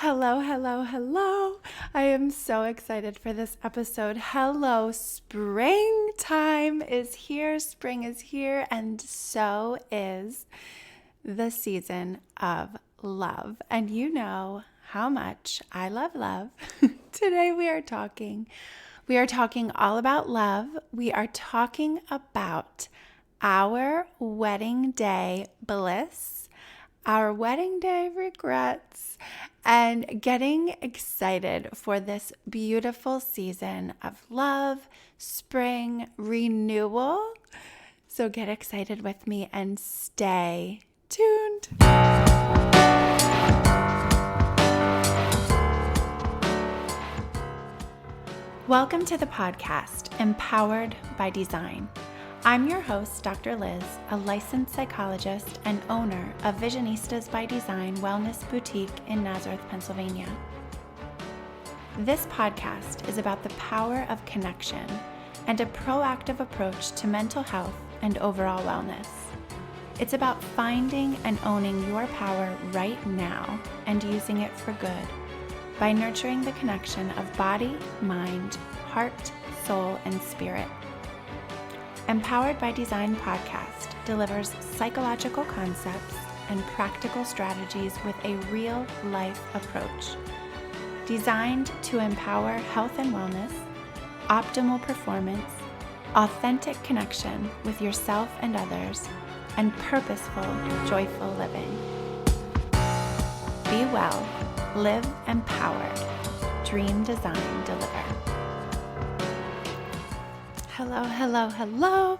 Hello, hello, hello. I am so excited for this episode. Hello, springtime is here, spring is here, and so is the season of love. And you know how much I love love. Today we are talking all about love. We are talking about our wedding day bliss, our wedding day regrets, and getting excited for this beautiful season of love, spring, renewal. So get excited with me and stay tuned. Welcome to the podcast, Empowered by Design. I'm your host, Dr. Liz, a licensed psychologist and owner of Visionistas by Design Wellness Boutique in Nazareth, Pennsylvania. This podcast is about the power of connection and a proactive approach to mental health and overall wellness. It's about finding and owning your power right now and using it for good by nurturing the connection of body, mind, heart, soul, and spirit. Empowered by Design podcast delivers psychological concepts and practical strategies with a real-life approach, designed to empower health and wellness, optimal performance, authentic connection with yourself and others, and purposeful, joyful living. Be well, live empowered, dream, design, deliver. Hello, hello, hello,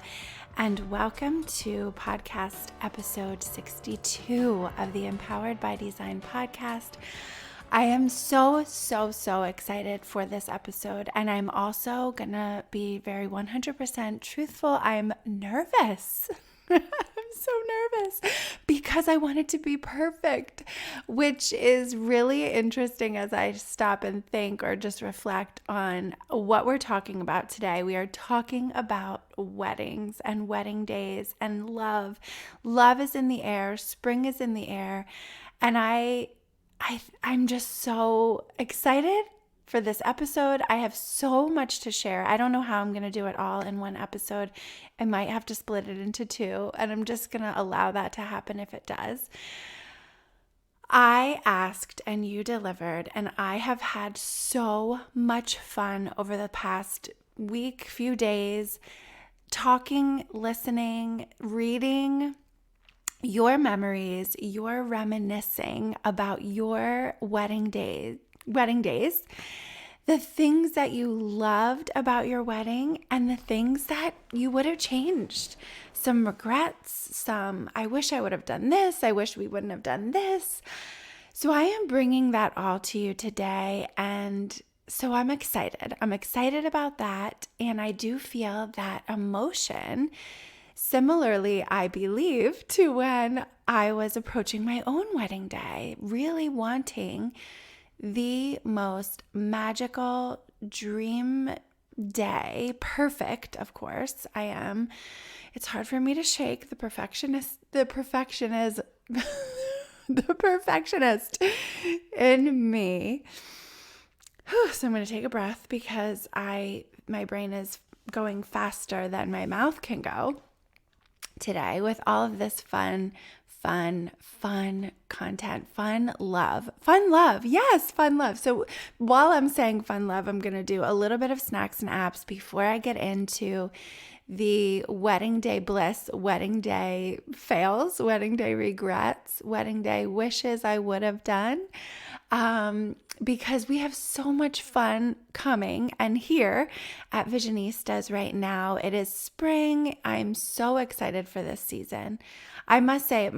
and welcome to podcast episode 62 of the Empowered by Design podcast. I am so excited for this episode, and I'm also gonna be very 100% truthful. I'm nervous. I'm so nervous because I want it to be perfect, which is really interesting as I stop and think or just reflect on what we're talking about today. We are talking about weddings and wedding days and love. Love is in the air. Spring is in the air. And I'm just so excited for this episode. I have so much to share. I don't know how I'm going to do it all in one episode. I might have to split it into two, and I'm just going to allow that to happen if it does. I asked and you delivered, and I have had so much fun over the past week, few days, talking, listening, reading your memories, your reminiscing about your wedding days, the things that you loved about your wedding and the things that you would have changed. Some regrets, some, I wish I would have done this, I wish we wouldn't have done this. So I am bringing that all to you today, and so I'm excited. I'm excited about that, and I do feel that emotion similarly, I believe, to when I was approaching my own wedding day, really wanting the most magical dream day. Perfect, of course, I am. It's hard for me to shake the perfectionist in me. So I'm going to take a breath because my brain is going faster than my mouth can go today with all of this fun content, fun love. Yes, fun love. So while I'm saying fun love, I'm going to do a little bit of snacks and apps before I get into the wedding day bliss, wedding day fails, wedding day regrets, wedding day wishes I would have done. Because we have so much fun coming, and here at Visionistas right now, it is spring. I'm so excited for this season. I must say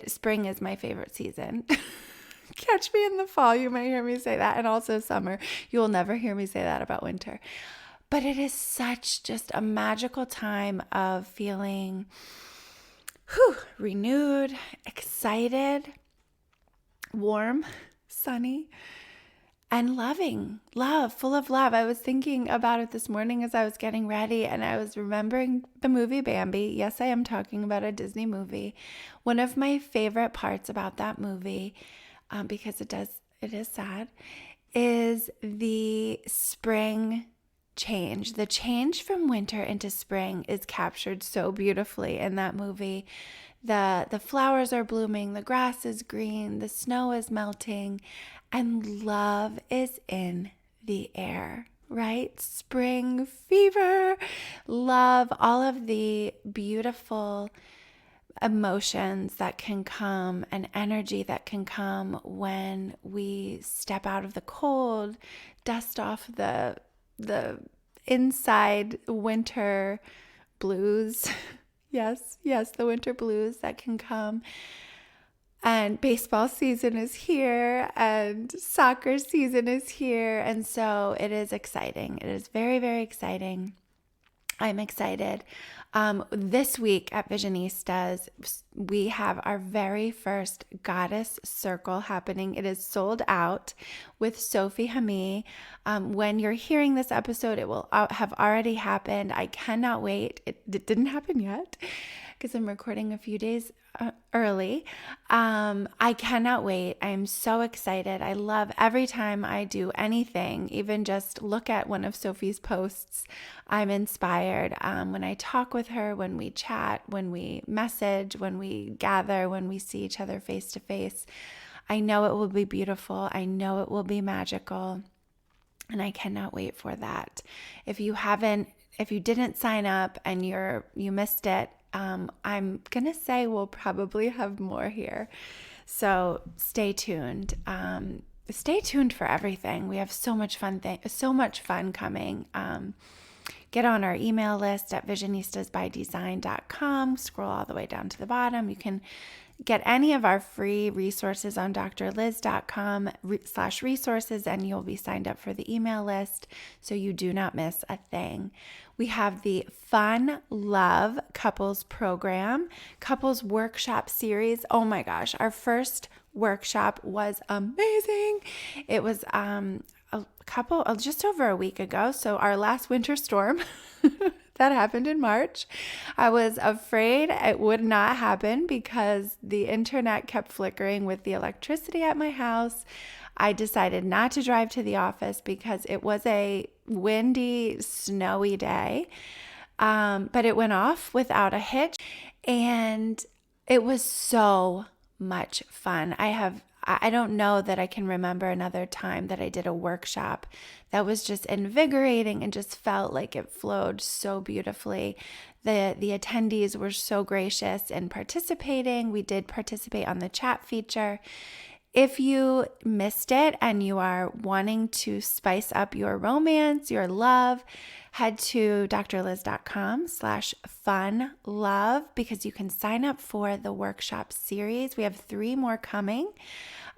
spring is my favorite season. Catch me in the fall. You might hear me say that, and also summer. You will never hear me say that about winter. But it is such just a magical time of feeling renewed, excited, warm, sunny, and full of love. I was thinking about it this morning as I was getting ready, and I was remembering the movie Bambi. Yes, I am talking about a Disney movie. One of my favorite parts about that movie, because it does it is sad, is the spring change. The change from winter into spring is captured so beautifully in that movie. The flowers are blooming, the grass is green, the snow is melting, and love is in the air, right? Spring fever, love, all of the beautiful emotions that can come and energy that can come when we step out of the cold, dust off the inside winter blues. Yes, the winter blues that can come. And baseball season is here and soccer season is here. And so it is exciting. It is very, very exciting. I'm excited. This week at Visionistas, we have our very first Goddess Circle happening. It is sold out with Sophie, Hami. When you're hearing this episode, it will have already happened. I cannot wait. It didn't happen yet because I'm recording a few days early. I cannot wait. I'm so excited. I love every time I do anything, even just look at one of Sophie's posts. I'm inspired. When I talk with her, when we chat, when we message, when we gather, when we see each other face to face, I know it will be beautiful. I know it will be magical. And I cannot wait for that. If you didn't sign up and you missed it, I'm going to say we'll probably have more here. So stay tuned. Stay tuned for everything. We have so much fun coming. Get on our email list at visionistasbydesign.com. Scroll all the way down to the bottom. You can get any of our free resources on drliz.com/resources, and you'll be signed up for the email list so you do not miss a thing. We have the Fun Love Couples Program, Couples Workshop Series. Oh my gosh, our first workshop was amazing. It was just over a week ago, so our last winter storm that happened in March. I was afraid it would not happen because the internet kept flickering with the electricity at my house. I decided not to drive to the office because it was a windy, snowy day, but it went off without a hitch, and it was so much fun. I don't know that I can remember another time that I did a workshop that was just invigorating and just felt like it flowed so beautifully. The attendees were so gracious in participating. We did participate on the chat feature. If you missed it and you are wanting to spice up your romance, your love, head to drliz.com/funlove because you can sign up for the workshop series. We have 3 more coming,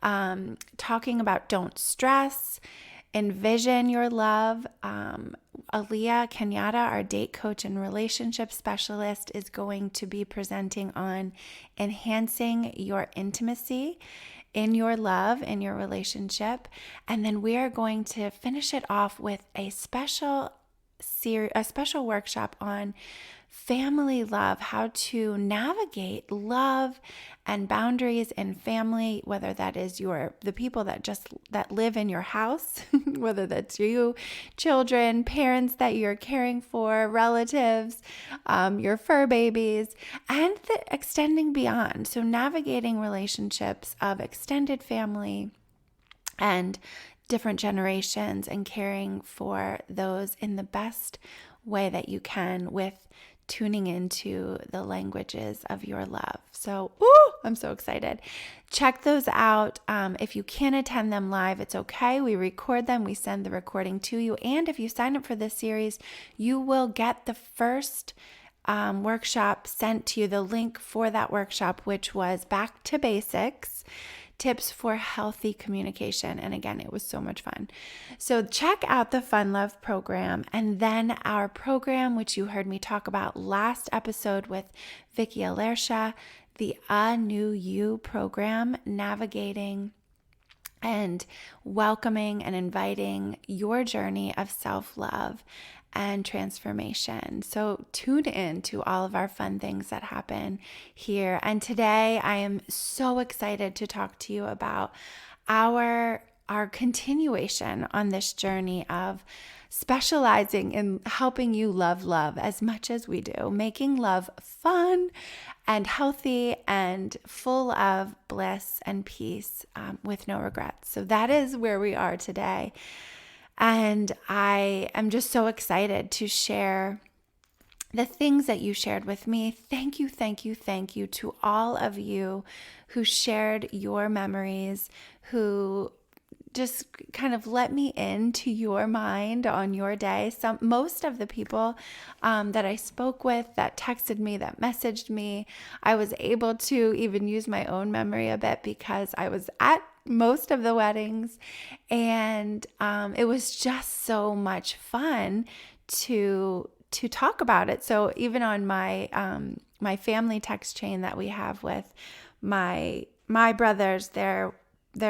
talking about don't stress, envision your love. Aliya, Kenyatta, our date coach and relationship specialist, is going to be presenting on enhancing your intimacy in your love, in your relationship. And then we are going to finish it off with a special workshop on family love, how to navigate love and boundaries in family, whether that is the people that live in your house, whether that's you, children, parents that you're caring for, relatives, your fur babies, and the extending beyond. So navigating relationships of extended family and different generations and caring for those in the best way that you can with tuning into the languages of your love. So, I'm so excited. Check those out. If you can't attend them live, it's okay. We record them. We send the recording to you. And if you sign up for this series, you will get the first workshop sent to you, the link for that workshop, which was Back to Basics, Tips for Healthy Communication. And again, it was so much fun. So check out the Fun Love program, and then our program, which you heard me talk about last episode with Vicky Alercia, the A New You program, navigating and welcoming and inviting your journey of self-love and transformation. So tune in to all of our fun things that happen here. And today I am so excited to talk to you about our our continuation on this journey of specializing in helping you love as much as we do, making love fun and healthy and full of bliss and peace, with no regrets. So that is where we are today. And I am just so excited to share the things that you shared with me. Thank you, thank you, thank you to all of you who shared your memories, who just kind of let me into your mind on your day. Most of the people that I spoke with, that texted me, that messaged me, I was able to even use my own memory a bit because I was at most of the weddings, and it was just so much fun to talk about it. So even on my my family text chain that we have with my brothers, their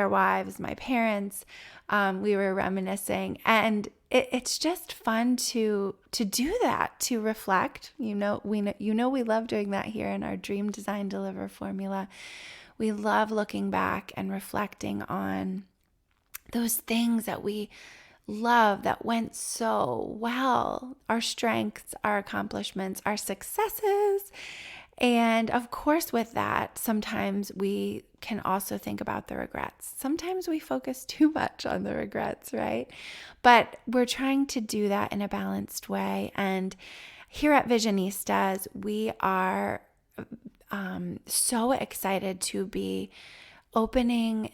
wives, my parents, we were reminiscing, and it's just fun to do that, to reflect. We love doing that here in our Dream Design Deliver formula. We love looking back and reflecting on those things that we love that went so well, our strengths, our accomplishments, our successes. And of course, with that, sometimes we can also think about the regrets. Sometimes we focus too much on the regrets, right? But we're trying to do that in a balanced way. And here at Visionistas, we are so excited to be opening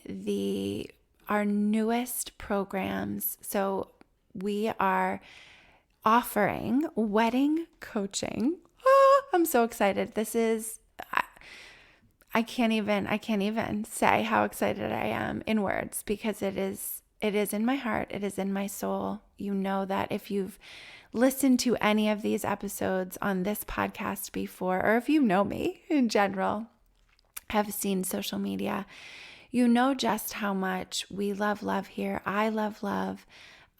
our newest programs. So we are offering wedding coaching. I'm so excited. This is, I can't even say how excited I am in words, because it is in my heart. It is in my soul. You know that if you've listened to any of these episodes on this podcast before, or if you know me in general, have seen social media, you know just how much we love here. I love love.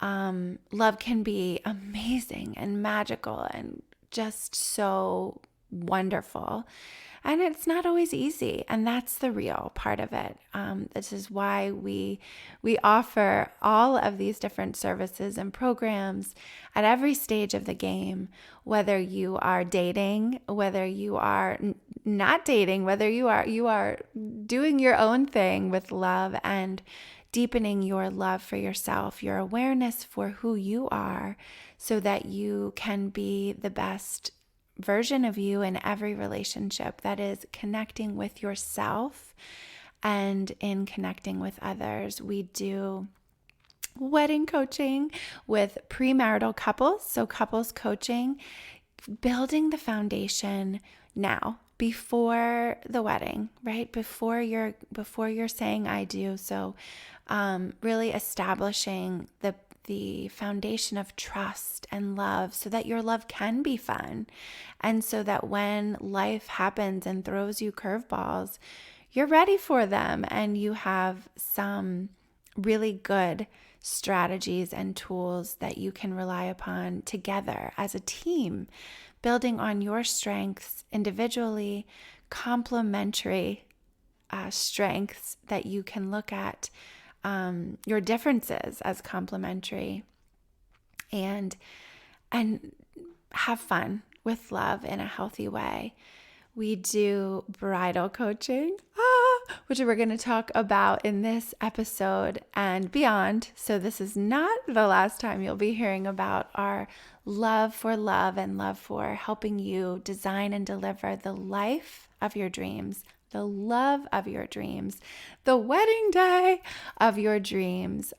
Love can be amazing and magical and just so wonderful. And it's not always easy. And that's the real part of it. This is why we offer all of these different services and programs at every stage of the game, whether you are dating, whether you are not dating, whether you are doing your own thing with love and deepening your love for yourself, your awareness for who you are, so that you can be the best version of you in every relationship, that is connecting with yourself and in connecting with others. We do wedding coaching with premarital couples, so couples coaching, building the foundation now before the wedding, right? Before you're saying I do. So really establishing the foundation of trust and love, so that your love can be fun, and so that when life happens and throws you curveballs, you're ready for them, and you have some really good strategies and tools that you can rely upon together as a team, building on your strengths individually, complementary strengths that you can look at, your differences as complementary, and have fun with love in a healthy way. We do bridal coaching, which we're going to talk about in this episode and beyond. So this is not the last time you'll be hearing about our love for love and love for helping you design and deliver the life of your dreams, the love of your dreams, the wedding day of your dreams,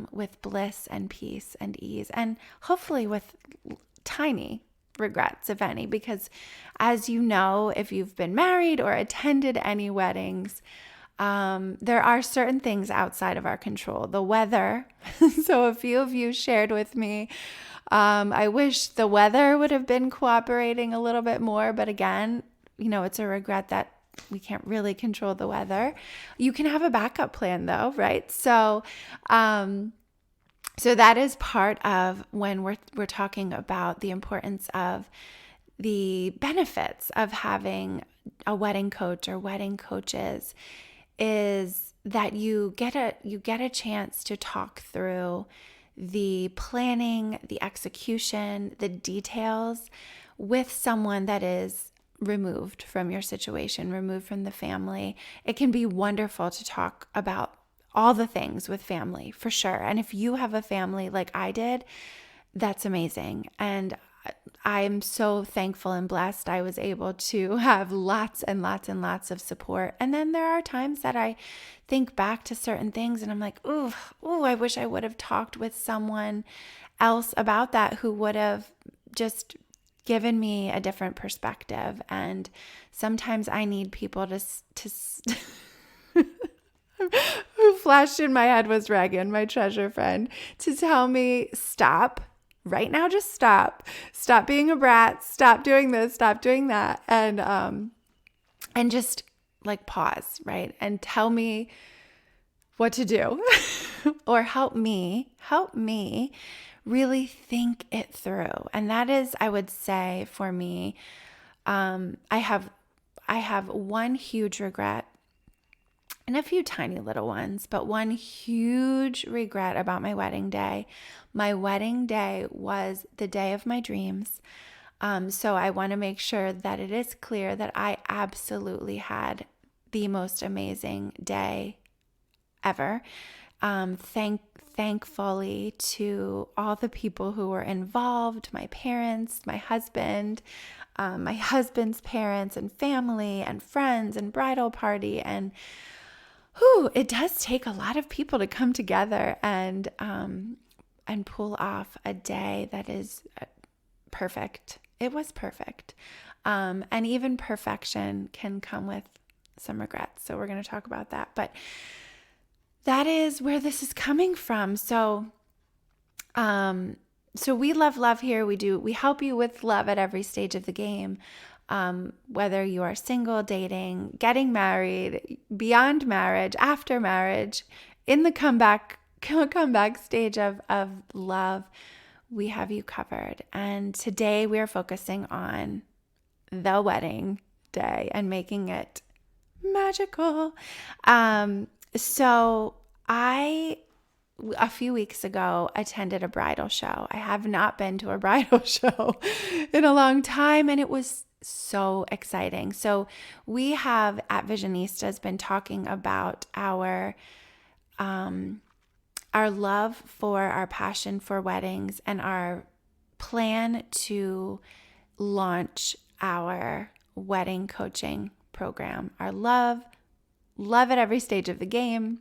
with bliss and peace and ease, and hopefully with tiny regrets, if any, because as you know, if you've been married or attended any weddings, there are certain things outside of our control. The weather. So a few of you shared with me, I wish the weather would have been cooperating a little bit more, but again, it's a regret that we can't really control the weather. You can have a backup plan though, right? So that is part of when we're talking about the importance of the benefits of having a wedding coach or wedding coaches, is that you get a chance to talk through the planning, the execution, the details with someone that is removed from your situation, removed from the family. It can be wonderful to talk about all the things with family, for sure. And if you have a family like I did, that's amazing. And I'm so thankful and blessed I was able to have lots and lots and lots of support. And then there are times that I think back to certain things and I'm like, ooh, I wish I would have talked with someone else about that who would have just given me a different perspective. And sometimes I need people to who flashed in my head was Reagan, my treasure friend, to tell me, stop. Right now, just stop. Stop being a brat. Stop doing this. Stop doing that. And just like pause, right? And tell me what to do or help me really think it through. And that is, I would say for me, I have one huge regret and a few tiny little ones, but one huge regret about my wedding day. My wedding day was the day of my dreams. So I want to make sure that it is clear that I absolutely had the most amazing day ever. Thankfully to all the people who were involved, my parents, my husband, my husband's parents and family and friends and bridal party. And it does take a lot of people to come together and pull off a day that is perfect. It was perfect. And even perfection can come with some regrets. So we're going to talk about that. But that is where this is coming from. So we love here. We help you with love at every stage of the game. Whether you are single, dating, getting married, beyond marriage, after marriage, in the comeback stage of love, we have you covered. And today we are focusing on the wedding day and making it magical. So I, a few weeks ago, attended a bridal show. I have not been to a bridal show in a long time, and it was so exciting. So we have at Visionistas been talking about our love for, our passion for weddings, and our plan to launch our wedding coaching program. Our love at every stage of the game,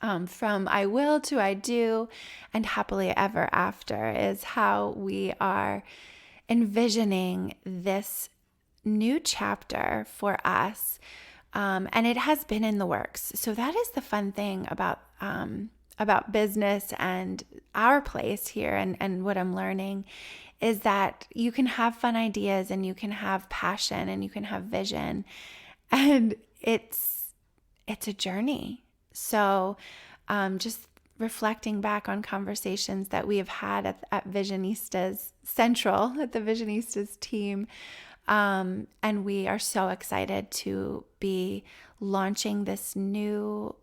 from I will to I do and happily ever after, is how we are envisioning this new chapter for us. And it has been in the works. So that is the fun thing about business and our place here, and what I'm learning is that you can have fun ideas and you can have passion and you can have vision, and it's a journey. So just reflecting back on conversations that we have had at Visionistas Central, at the Visionistas team. And we are so excited to be launching this new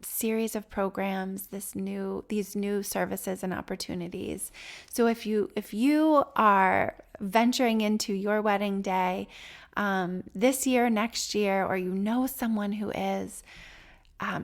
series of programs, these new services and opportunities. So if you are venturing into your wedding day this year, next year, or you know someone who is,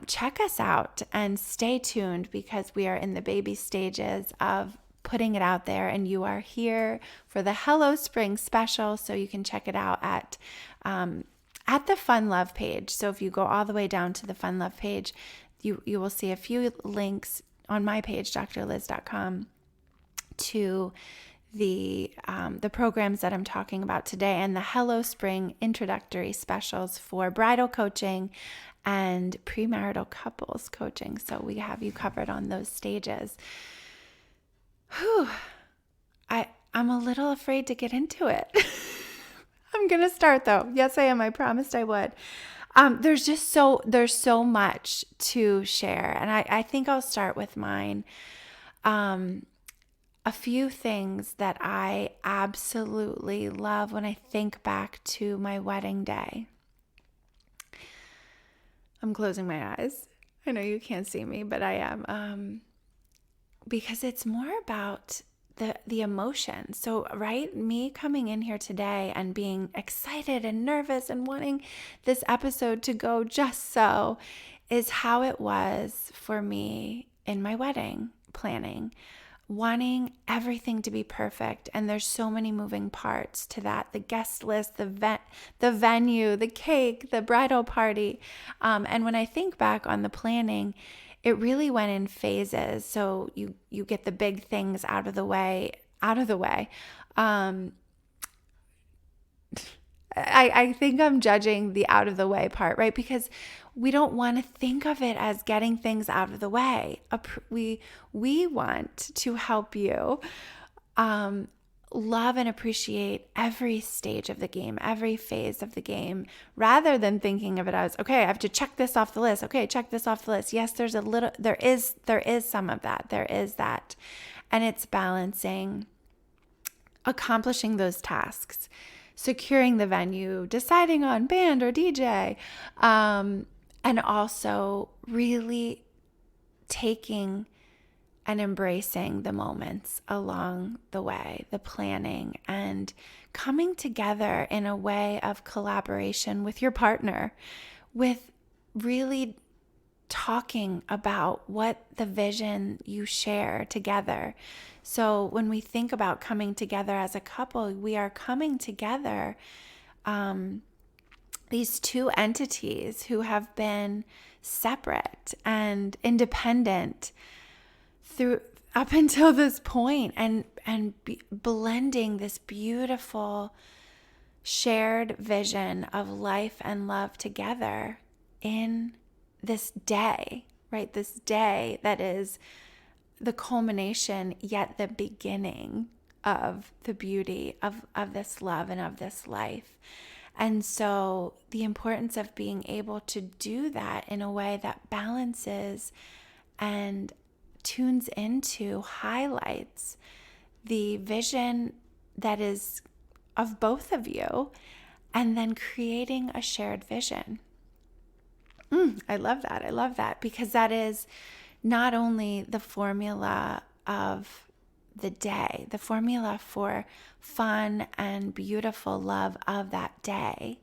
check us out and stay tuned, because we are in the baby stages of putting it out there, and you are here for the Hello Spring special. So you can check it out at the Fun Love page. So if you go all the way down to the Fun Love page, you will see a few links on my page, drliz.com, to the programs that I'm talking about today, and the Hello Spring introductory specials for bridal coaching and premarital couples coaching. So we have you covered on those stages. I'm a little afraid to get into it. I'm going to start though. Yes, I am. I promised I would. There's so much to share. And I think I'll start with mine. A few things that I absolutely love when I think back to my wedding day. I'm closing my eyes. I know you can't see me, but I am. Because it's more about the emotion. So, right, me coming in here today and being excited and nervous and wanting this episode to go just so is how it was for me in my wedding planning, wanting everything to be perfect. And there's so many moving parts to that: the guest list, the venue, the cake, the bridal party. And when I think back on the planning, it really went in phases. So you get the big things out of the way. I think I'm judging the out of the way part, right? Because we don't want to think of it as getting things out of the way. We want to help you love and appreciate every stage of the game, every phase of the game, rather than thinking of it as, okay, I have to check this off the list. Okay, check this off the list. Yes, there is some of that. There is that. And it's balancing, accomplishing those tasks, securing the venue, deciding on band or DJ, and also really taking and embracing the moments along the way, the planning, and coming together in a way of collaboration with your partner, with really talking about what the vision you share together. So when we think about coming together as a couple, we are coming together, these two entities who have been separate and independent through up until this point, and blending this beautiful shared vision of life and love together in this day, right? This day that is the culmination, yet the beginning of the beauty of this love and of this life. And so the importance of being able to do that in a way that balances and tunes into, highlights the vision that is of both of you, and then creating a shared vision. I love that. I love that, because that is not only the formula of the day, the formula for fun and beautiful love of that day,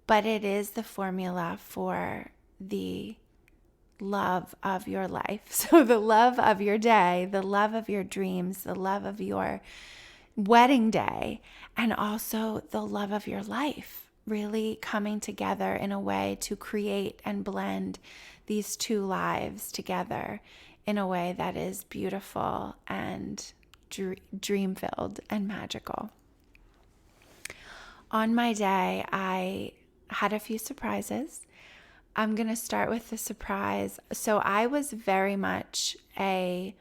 but it is the formula for the love of your life. So the love of your day, the love of your dreams, the love of your wedding day, and also the love of your life, really coming together in a way to create and blend these two lives together in a way that is beautiful and dream-filled and magical. On my day, I had a few surprises. I'm going to start with the surprise. So I was very much a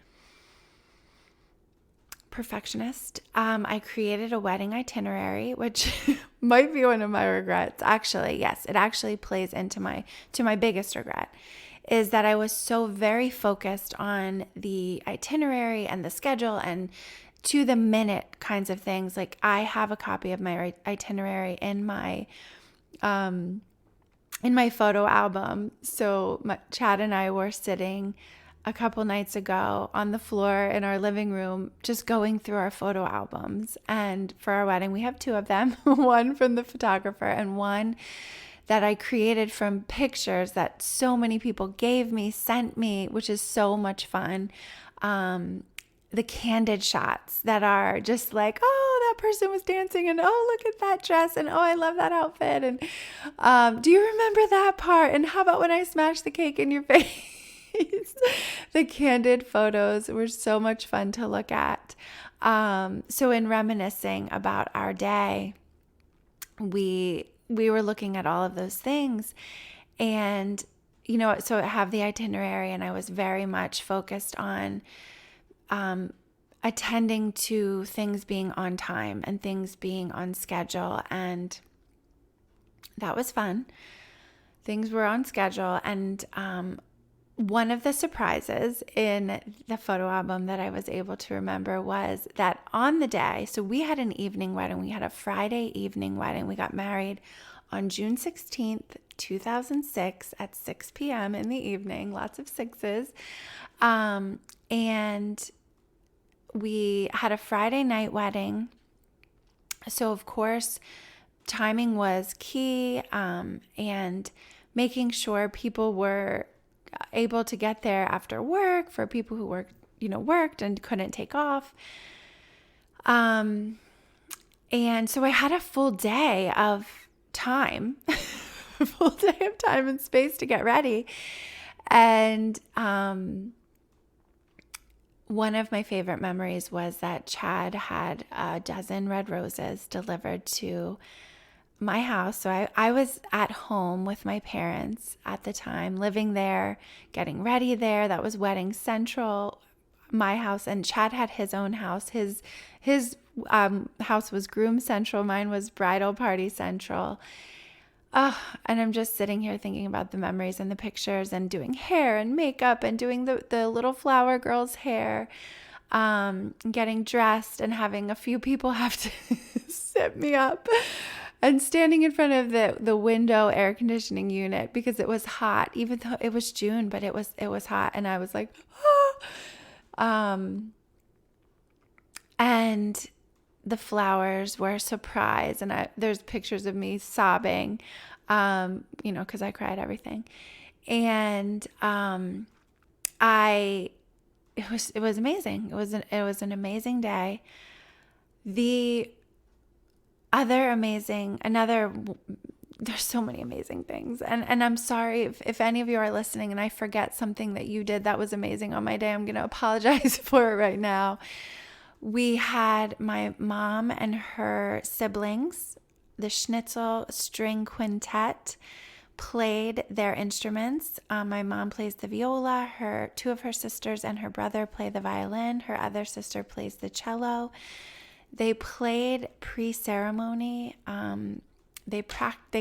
perfectionist. I created a wedding itinerary, which might be one of my regrets. Actually, yes, it actually plays into my biggest regret, is that I was so very focused on the itinerary and the schedule and to the minute kinds of things. Like, I have a copy of my itinerary in my photo album. So Chad and I were sitting a couple nights ago on the floor in our living room, just going through our photo albums. And for our wedding, we have two of them, one from the photographer and one that I created from pictures that so many people gave me, sent me, which is so much fun. The candid shots that are just like, oh, that person was dancing, and oh, look at that dress, and oh, I love that outfit, and do you remember that part, and how about when I smashed the cake in your face? The candid photos were so much fun to look at. So in reminiscing about our day, we were looking at all of those things, and so I have the itinerary, and I was very much focused on attending to things being on time and things being on schedule, and that was fun. Things were on schedule, and one of the surprises in the photo album that I was able to remember was that on the day, so we had an evening wedding. We had a Friday evening wedding. We got married on June 16th, 2006 at 6 p.m. in the evening, lots of sixes. And we had a Friday night wedding. So of course, timing was key, and making sure people were able to get there after work for people who worked and couldn't take off. And so I had a full day of time, a full day of time and space to get ready. And one of my favorite memories was that Chad had a dozen red roses delivered to my house. So I was at home with my parents at the time, living there, getting ready there. That was wedding central, my house. And Chad had his own house. His house was groom central. Mine was bridal party central. And I'm just sitting here thinking about the memories and the pictures and doing hair and makeup and doing the little flower girl's hair, getting dressed and having a few people have to sit me up and standing in front of the window air conditioning unit because it was hot, even though it was June, but it was hot. And I was like, and the flowers were a surprise. And there's pictures of me sobbing, because I cried everything. And it was amazing. It was an amazing day. There's so many amazing things. And I'm sorry if any of you are listening and I forget something that you did that was amazing on my day. I'm going to apologize for it right now. We had my mom and her siblings, the Schnitzel String Quintet, played their instruments. My mom plays the viola, two of her sisters and her brother play the violin, her other sister plays the cello. They played pre-ceremony. They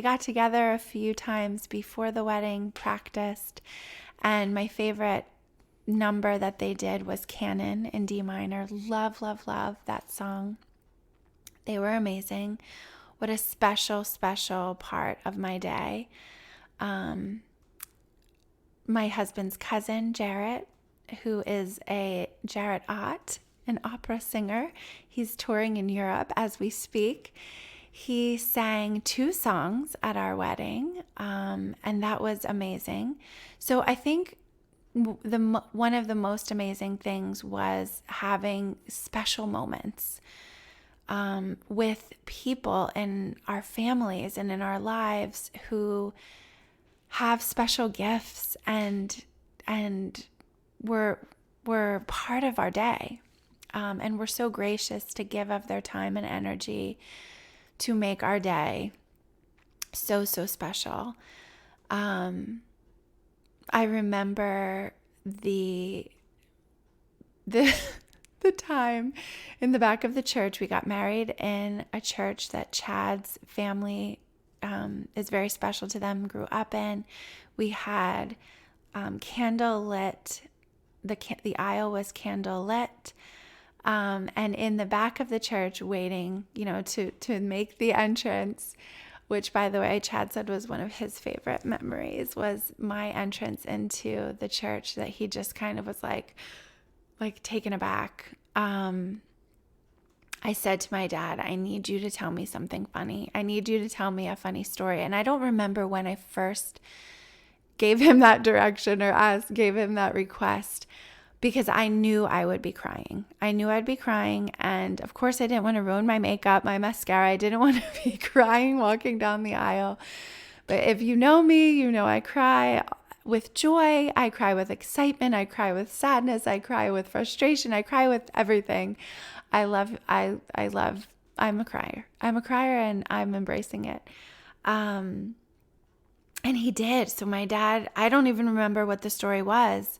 got together a few times before the wedding, practiced, and my favorite number that they did was Canon in D minor. Love, love, love that song. They were amazing. What a special, special part of my day. My husband's cousin, Jarrett, who is Jarrett Ott, an opera singer. He's touring in Europe as we speak. He sang 2 songs at our wedding, and that was amazing. So I think one of the most amazing things was having special moments with people in our families and in our lives who have special gifts and were part of our day, and were so gracious to give of their time and energy to make our day so, so special. I remember the time in the back of the church. We got married in a church that Chad's family is very special to them, grew up in. We had candle lit. The aisle was candle lit. And in the back of the church waiting, to make the entrance, which, by the way, Chad said was one of his favorite memories, was my entrance into the church, that he just kind of was like taken aback. I said to my dad, I need you to tell me something funny. I need you to tell me a funny story. And I don't remember when I first gave him that direction or gave him that request, because I knew I would be crying. I knew I'd be crying. And of course, I didn't want to ruin my makeup, my mascara. I didn't want to be crying walking down the aisle. But if you know me, you know I cry with joy. I cry with excitement. I cry with sadness. I cry with frustration. I cry with everything. I'm a crier. I'm a crier and I'm embracing it. And he did. So my dad, I don't even remember what the story was.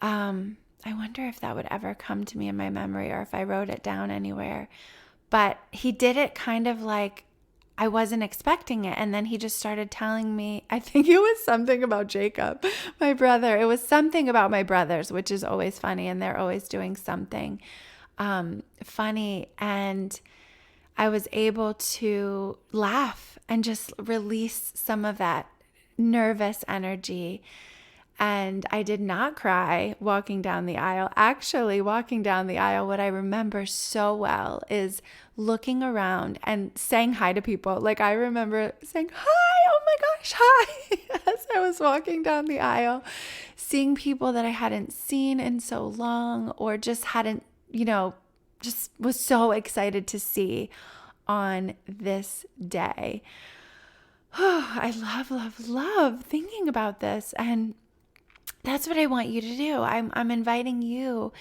I wonder if that would ever come to me in my memory or if I wrote it down anywhere. But he did it kind of like I wasn't expecting it. And then he just started telling me, I think it was something about Jacob, my brother. It was something about my brothers, which is always funny. And they're always doing something funny. And I was able to laugh and just release some of that nervous energy. And I did not cry walking down the aisle. Actually, walking down the aisle, what I remember so well is looking around and saying hi to people. Like, I remember saying, hi, oh my gosh, hi, as I was walking down the aisle, seeing people that I hadn't seen in so long, or just hadn't, just was so excited to see on this day. Oh, I love thinking about this. And that's what I want you to do. I'm inviting you,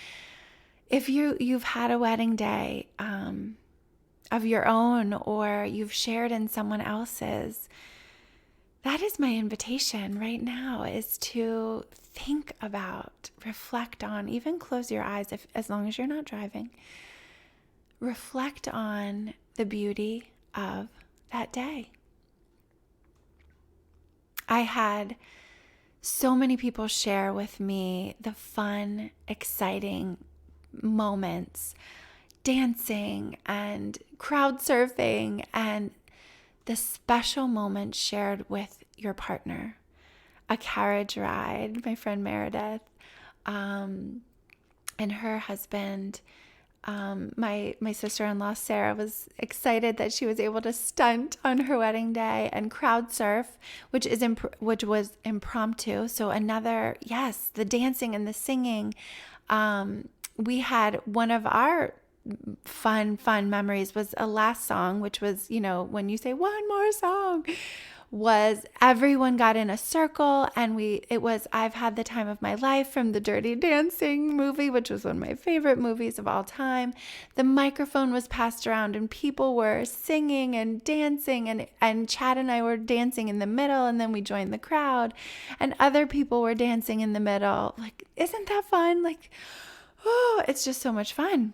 if you've had a wedding day of your own, or you've shared in someone else's, that is my invitation right now, is to think about, reflect on, even close your eyes as long as you're not driving. Reflect on the beauty of that day. I had so many people share with me the fun, exciting moments, dancing and crowd surfing, and the special moments shared with your partner. A carriage ride, my friend Meredith, and her husband, my sister-in-law Sarah, was excited that she was able to stunt on her wedding day, and crowd surf, which was impromptu. So another, yes, the dancing and the singing. We had one of our fun memories was a last song, which was, when you say one more song, was everyone got in a circle, and I've Had the Time of My Life from the Dirty Dancing movie, which was one of my favorite movies of all time. The microphone was passed around and people were singing and dancing, and Chad and I were dancing in the middle, and then we joined the crowd and other people were dancing in the middle. Like, isn't that fun? Like, oh, it's just so much fun.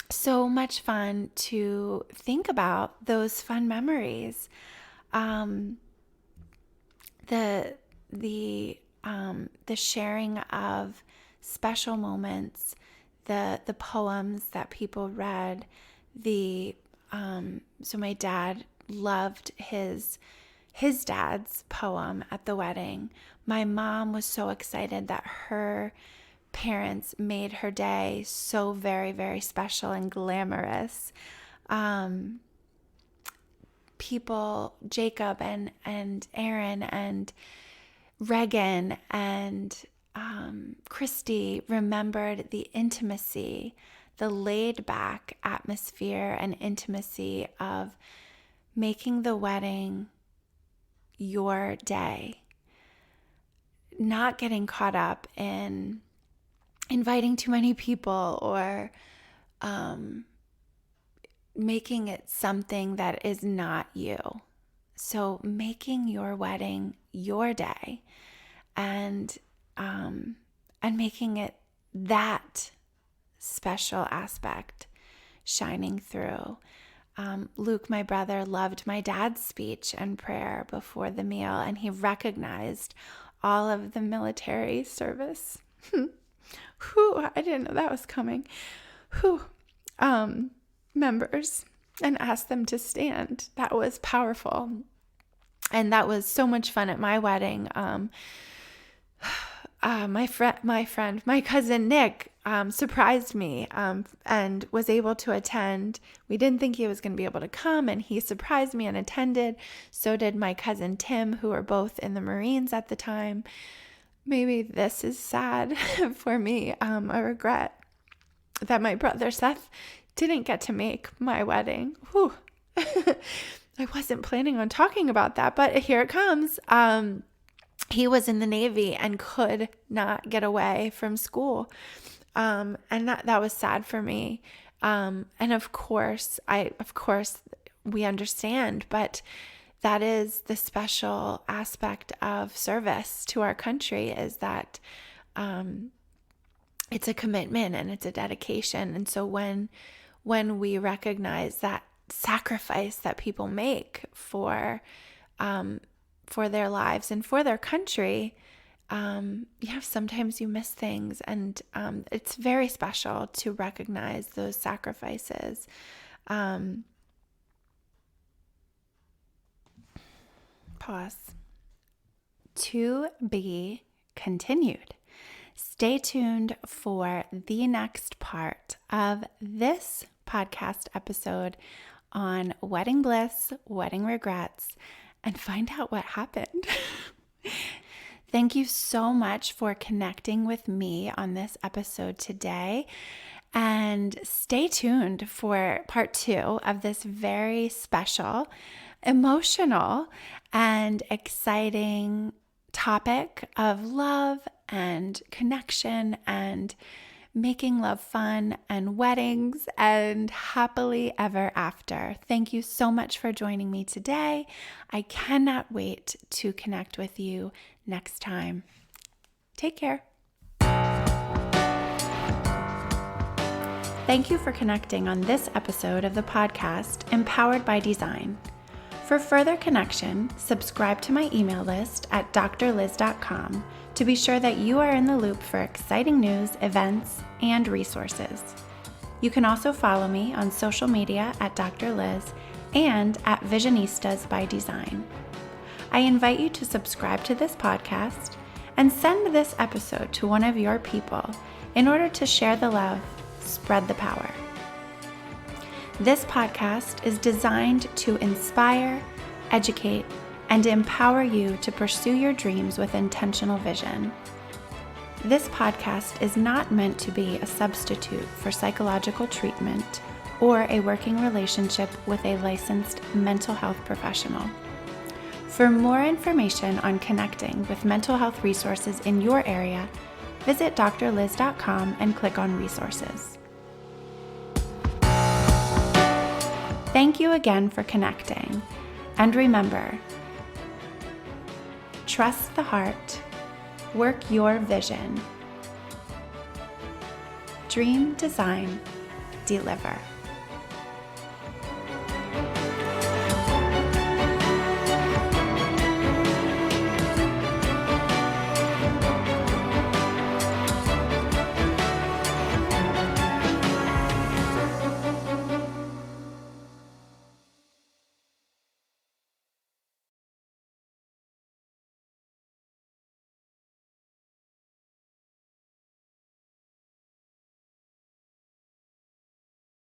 So much fun to think about those fun memories. The sharing of special moments, the poems that people read, so my dad loved his dad's poem at the wedding. My mom was so excited that her parents made her day so very, very special and glamorous. People, Jacob and Aaron and Regan and Christy, remembered the intimacy, the laid back atmosphere and intimacy of making the wedding your day, not getting caught up in inviting too many people, or making it something that is not you. So making your wedding your day, and making it that special aspect shining through. Luke, my brother, loved my dad's speech and prayer before the meal, and he recognized all of the military service. I didn't know that was coming. Members, and asked them to stand. That was powerful. And that was so much fun at my wedding. My cousin Nick surprised me and was able to attend. We didn't think he was going to be able to come, and he surprised me and attended. So did my cousin Tim, who were both in the Marines at the time. Maybe this is sad for me. I regret that my brother Seth didn't get to make my wedding. Whew. I wasn't planning on talking about that, but here it comes. He was in the Navy and could not get away from school. And that was sad for me. And of course we understand, but that is the special aspect of service to our country, is that it's a commitment and it's a dedication. And so when we recognize that sacrifice that people make for their lives and for their country, sometimes you miss things, and it's very special to recognize those sacrifices. Pause. To be continued. Stay tuned for the next part of this podcast episode on wedding bliss, wedding regrets, and find out what happened. Thank you so much for connecting with me on this episode today. And stay tuned for part 2 of this very special, emotional, and exciting topic of love and connection and making love fun and weddings and happily ever after. Thank you so much for joining me today. I cannot wait to connect with you next time. Take care. Thank you for connecting on this episode of the podcast, Empowered by Design. For further connection, subscribe to my email list at drliz.com to be sure that you are in the loop for exciting news, events, and resources. You can also follow me on social media at Dr. Liz and at Visionistas by Design. I invite you to subscribe to this podcast and send this episode to one of your people in order to share the love, spread the power. This podcast is designed to inspire, educate, and empower you to pursue your dreams with intentional vision. This podcast is not meant to be a substitute for psychological treatment or a working relationship with a licensed mental health professional. For more information on connecting with mental health resources in your area, visit drliz.com and click on resources. Thank you again for connecting, and remember, trust the heart, work your vision, dream, design, deliver.